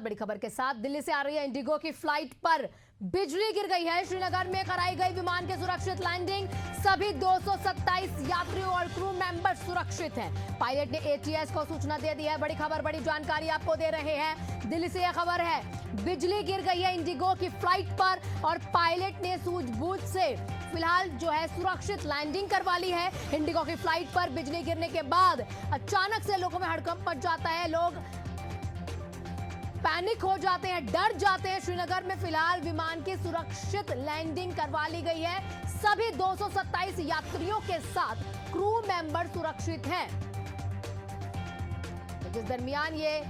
बड़ी खबर के साथ दिल्ली से आ रही है इंडिगो की फ्लाइट पर बिजली गिर गई है। श्रीनगर में कराई गई विमान की सुरक्षित लैंडिंग, सभी 227 यात्रियों और क्रू मेंबर सुरक्षित हैं। पायलट ने एटीएस को सूचना दे दी है। बड़ी खबर, बड़ी जानकारी आपको दे रहे हैं। दिल्ली से यह खबर है, बिजली गिर गई है इंडिगो की फ्लाइट पर और पायलट ने सूझबूझ से फिलहाल जो है सुरक्षित लैंडिंग करवा ली है। इंडिगो की फ्लाइट पर बिजली गिरने के बाद अचानक से लोगों में हड़कंप मच जाता है, लोग पैनिक हो जाते हैं, डर जाते हैं। श्रीनगर में फिलहाल विमान की सुरक्षित लैंडिंग करवा ली गई है। सभी 227 यात्रियों के साथ क्रू मेंबर सुरक्षित हैं। जिस दरमियान ये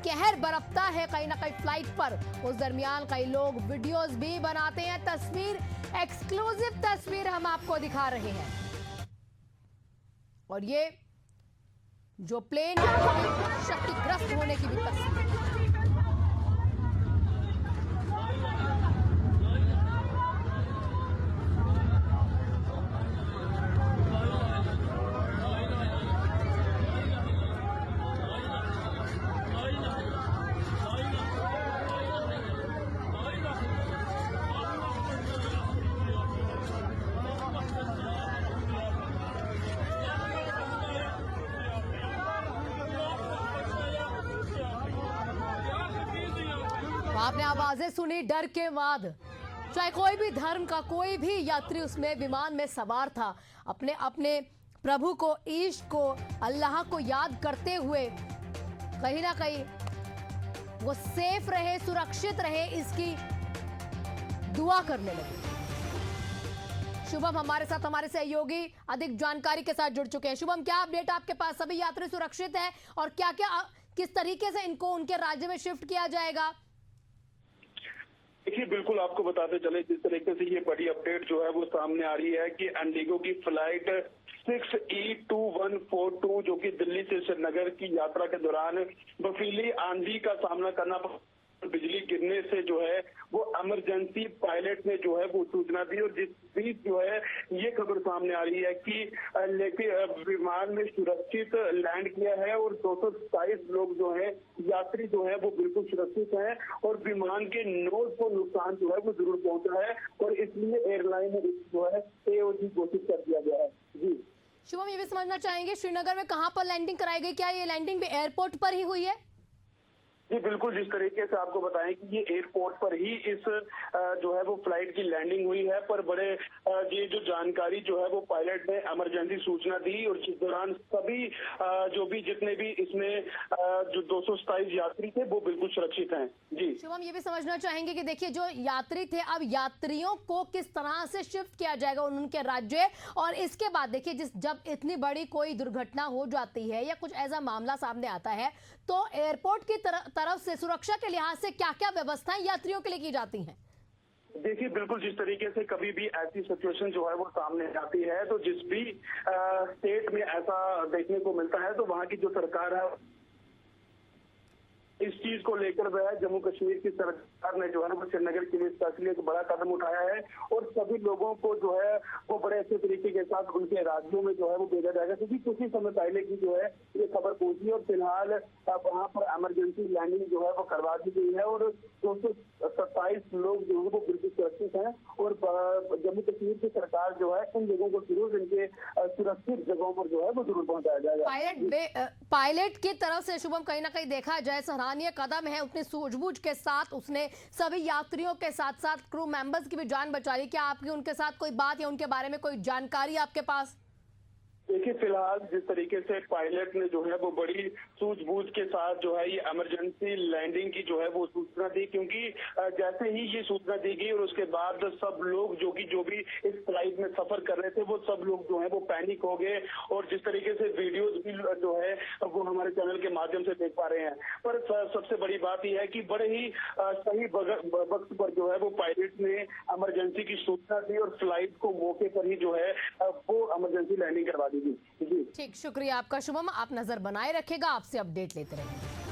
कहर बरपता है कहीं ना कहीं फ्लाइट पर, उस दरमियान कई लोग वीडियोस भी बनाते हैं। तस्वीर, एक्सक्लूसिव तस्वीर हम आपको दिखा रहे हैं। और ये जो प्लेन क्षतिग्रस्त होने की भी तस्वीर। आपने आवाजें सुनी डर के बाद। चाहे कोई भी धर्म का कोई भी यात्री उसमें विमान में सवार था, अपने अपने प्रभु को, ईश को, अल्लाह को याद करते हुए कहीं ना कहीं वो सेफ रहे, सुरक्षित रहे, इसकी दुआ करने लगे। शुभम हमारे साथ, हमारे सहयोगी अधिक जानकारी के साथ जुड़ चुके हैं। शुभम, क्या अपडेट आपके पास? सभी यात्री सुरक्षित हैं और क्या क्या, किस तरीके से इनको उनके राज्य में शिफ्ट किया जाएगा? देखिए, बिल्कुल आपको बताते चले, जिस तरीके से ये बड़ी अपडेट जो है वो सामने आ रही है कि इंडिगो की फ्लाइट 6E2142 जो कि दिल्ली से श्रीनगर की यात्रा के दौरान बर्फीली आंधी का सामना करना, बिजली गिरने से जो है वो इमरजेंसी पायलट ने जो है वो सूचना दी। और जिस बीच जो है ये खबर सामने आ रही है कि लेकिन विमान में सुरक्षित लैंड किया है और 227 लोग जो है यात्री जो है वो बिल्कुल सुरक्षित हैं और विमान के नोज को नुकसान जो है वो जरूर पहुंचा है और इसलिए एयरलाइन ने जो है AOG घोषित कर दिया गया है। जी शुभम, ये भी समझना चाहेंगे श्रीनगर में कहां पर लैंडिंग कराई गई? क्या ये लैंडिंग भी एयरपोर्ट पर ही हुई है? जी बिल्कुल, जिस तरीके से आपको बताएं कि ये एयरपोर्ट पर ही इस जो है वो फ्लाइट की लैंडिंग हुई है, पर बड़े ये जो जानकारी जो है वो पायलट ने इमरजेंसी सूचना दी और जिस दौरान सभी जो भी जितने भी इसमें जो 227 यात्री थे वो बिल्कुल सुरक्षित हैं। जी शुभम, ये भी समझना चाहेंगे कि देखिए जो यात्री थे, अब यात्रियों को किस तरह से शिफ्ट किया जाएगा उनके राज्य, और इसके बाद देखिए जब इतनी बड़ी कोई दुर्घटना हो जाती है या कुछ ऐसा मामला सामने आता है तो एयरपोर्ट की तरफ से सुरक्षा के लिहाज से क्या क्या व्यवस्थाएं यात्रियों के लिए की जाती हैं? देखिए, बिल्कुल जिस तरीके से कभी भी ऐसी सिचुएशन जो है वो सामने आती है तो जिस भी स्टेट में ऐसा देखने को मिलता है तो वहाँ की जो सरकार है इस चीज को लेकर वह जम्मू कश्मीर की सरकार ने जो है वो श्रीनगर के लिए स्पेशली एक बड़ा कदम उठाया है और सभी लोगों को जो है वो बड़े अच्छे तरीके के साथ उनके राज्यों में जो है वो भेजा जाएगा, क्योंकि कुछ ही समय पहले की जो है ये खबर पहुंची और फिलहाल वहाँ पर इमरजेंसी लैंडिंग जो है वो करवा दी गई है और 227 लोग जो है वो बिल्कुल सुरक्षित हैं और जम्मू कश्मीर की सरकार जो है इन लोगों को जरूर इनके सुरक्षित जगहों पर जो है वो जरूर पहुंचाया जाएगा। पायलट की तरफ से शुभम कहीं ना कहीं देखा जाए सराहनीय कदम है, उतनी सूझबूझ के साथ उसने सभी यात्रियों के साथ साथ क्रू मेंबर्स की भी जान बचाई। क्या आपकी उनके साथ कोई बात या उनके बारे में कोई जानकारी आपके पास? देखिए, फिलहाल जिस तरीके से पायलट ने जो है वो बड़ी सूझबूझ के साथ जो है ये इमरजेंसी लैंडिंग की जो है वो सूचना दी, क्योंकि जैसे ही ये सूचना दी गई और उसके बाद सब लोग जो भी इस फ्लाइट में सफर कर रहे थे वो सब लोग जो है वो पैनिक हो गए और जिस तरीके से वीडियोज भी जो है वो हमारे चैनल के माध्यम से देख पा रहे हैं। पर सबसे बड़ी बात यह है कि बड़े ही सही वक्त पर जो है वो पायलट ने इमरजेंसी की सूचना दी और फ्लाइट को मौके पर ही जो है वो इमरजेंसी लैंडिंग करवा दी। ठीक, शुक्रिया आपका शुभम। आप नजर बनाए रखेगा, आपसे अपडेट लेते रहेंगे।